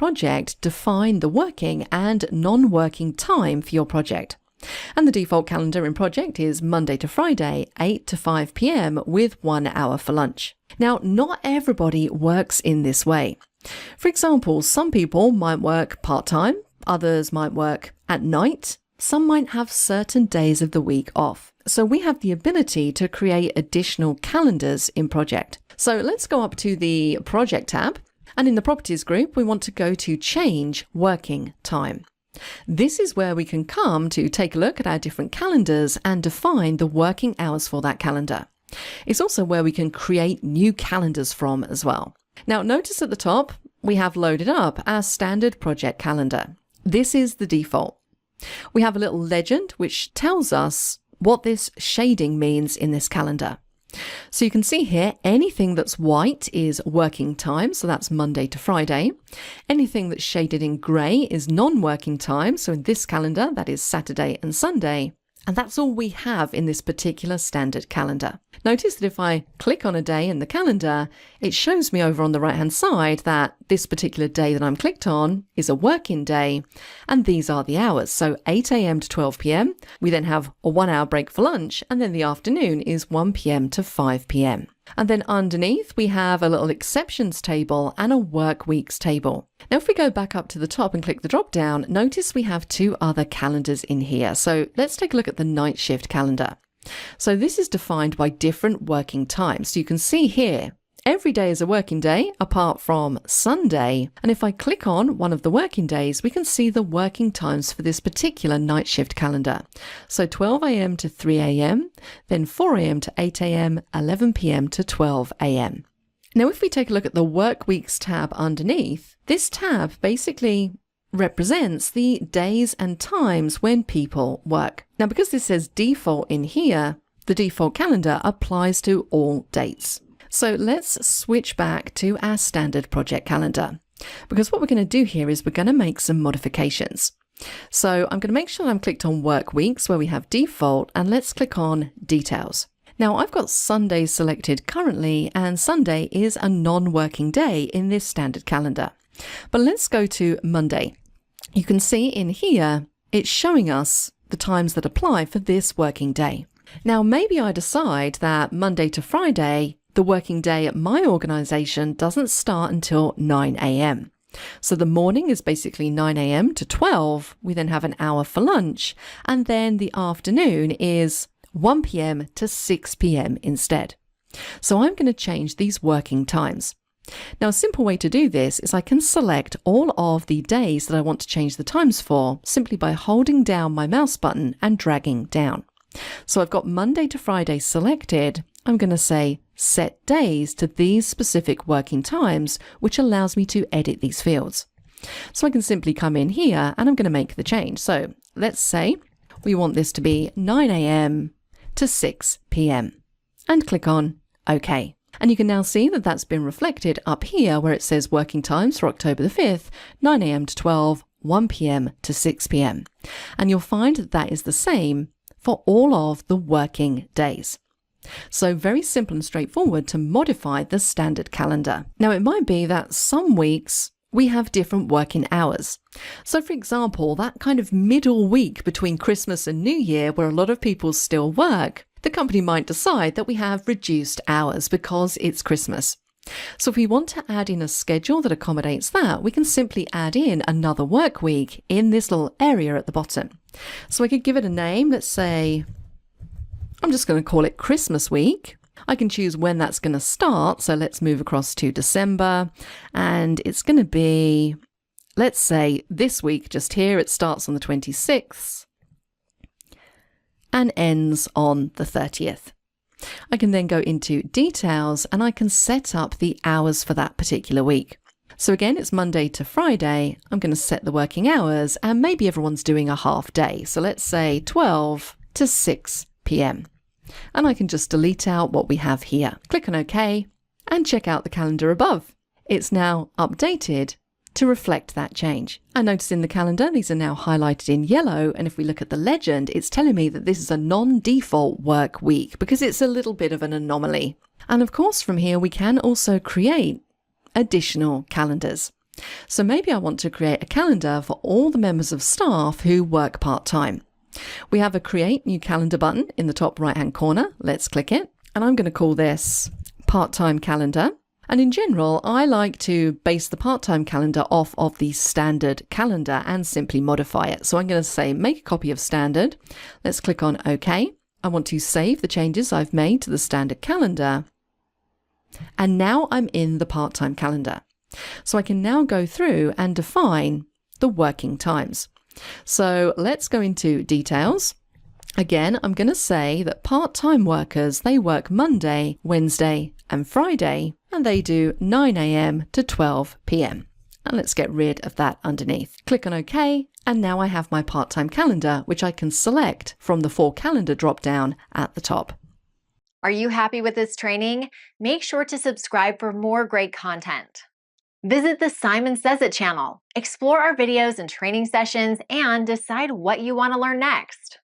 project, define the working and non-working time for your project. And the default calendar in project is Monday to Friday, 8 to 5 p.m. with 1 hour for lunch. Now, not everybody works in this way. For example, some people might work part-time, others might work at night, some might have certain days of the week off. So we have the ability to create additional calendars in project. So let's go up to the project tab, and in the properties group, we want to go to change working time. This is where we can come to take a look at our different calendars and define the working hours for that calendar. It's also where we can create new calendars from as well. Now, notice at the top, we have loaded up our standard project calendar. This is the default. We have a little legend which tells us what this shading means in this calendar. So you can see here, anything that's white is working time, so that's Monday to Friday. Anything that's shaded in grey is non-working time, so in this calendar, that is Saturday and Sunday. And that's all we have in this particular standard calendar. Notice that if I click on a day in the calendar, it shows me over on the right-hand side that this particular day that I'm clicked on is a working day, and these are the hours. So 8 a.m. to 12 p.m. We then have a 1 hour break for lunch, and then the afternoon is 1 p.m. to 5 p.m. And then underneath, we have a little exceptions table and a work weeks table. Now, if we go back up to the top and click the drop down, notice we have 2 other calendars in here. So let's take a look at the night shift calendar. So this is defined by different working times. So you can see here, every day is a working day apart from Sunday. And if I click on one of the working days, we can see the working times for this particular night shift calendar. So 12 a.m. to 3 a.m., then 4 a.m. to 8 a.m., 11 p.m. to 12 a.m. Now, if we take a look at the work weeks tab underneath, this tab basically represents the days and times when people work. Now, because this says default in here, the default calendar applies to all dates. So let's switch back to our standard project calendar, because what we're going to do here is we're going to make some modifications. So I'm going to make sure that I'm clicked on work weeks where we have default, and let's click on details. Now, I've got Sunday selected currently, and Sunday is a non-working day in this standard calendar. But let's go to Monday. You can see in here, it's showing us the times that apply for this working day. Now, maybe I decide that Monday to Friday, the working day at my organisation doesn't start until 9 a.m. So the morning is basically 9 a.m. to 12. We then have an hour for lunch, and then the afternoon is 1 p.m. to 6 p.m. instead. So I'm going to change these working times. Now, a simple way to do this is I can select all of the days that I want to change the times for simply by holding down my mouse button and dragging down. So I've got Monday to Friday selected. I'm going to say set days to these specific working times, which allows me to edit these fields. So I can simply come in here and I'm going to make the change. So let's say we want this to be 9 a.m. to 6 p.m. and click on OK. And you can now see that that's been reflected up here where it says working times for October the 5th, 9 a.m. to 12, 1 p.m. to 6 p.m. And you'll find that that is the same for all of the working days. So very simple and straightforward to modify the standard calendar. Now, it might be that some weeks we have different working hours. So for example, that kind of middle week between Christmas and New Year where a lot of people still work, the company might decide that we have reduced hours because it's Christmas. So if we want to add in a schedule that accommodates that, we can simply add in another work week in this little area at the bottom. So I could give it a name. Let's say, I'm just going to call it Christmas week. I can choose when that's going to start. So let's move across to December, and it's going to be, let's say this week just here, it starts on the 26th. And ends on the 30th. I can then go into details and I can set up the hours for that particular week. So again, it's Monday to Friday. I'm going to set the working hours and maybe everyone's doing a half day. So let's say 12 to 6 p.m. And I can just delete out what we have here. Click on OK and check out the calendar above. It's now updated to reflect that change. I notice in the calendar, these are now highlighted in yellow. And if we look at the legend, it's telling me that this is a non-default work week because it's a little bit of an anomaly. And of course, from here, we can also create additional calendars. So maybe I want to create a calendar for all the members of staff who work part-time. We have a Create New Calendar button in the top right-hand corner. Let's click it. And I'm going to call this Part-Time Calendar. And in general, I like to base the part-time calendar off of the standard calendar and simply modify it. So I'm going to say make a copy of standard. Let's click on OK. I want to save the changes I've made to the standard calendar. And now I'm in the part-time calendar. So I can now go through and define the working times. So let's go into details. Again, I'm going to say that part-time workers, they work Monday, Wednesday and Friday, and they do 9 a.m. to 12 p.m. And let's get rid of that underneath. Click on OK, and now I have my part-time calendar, which I can select from the For Calendar drop-down at the top. Are you happy with this training? Make sure to subscribe for more great content. Visit the Simon Says It channel, explore our videos and training sessions, and decide what you want to learn next.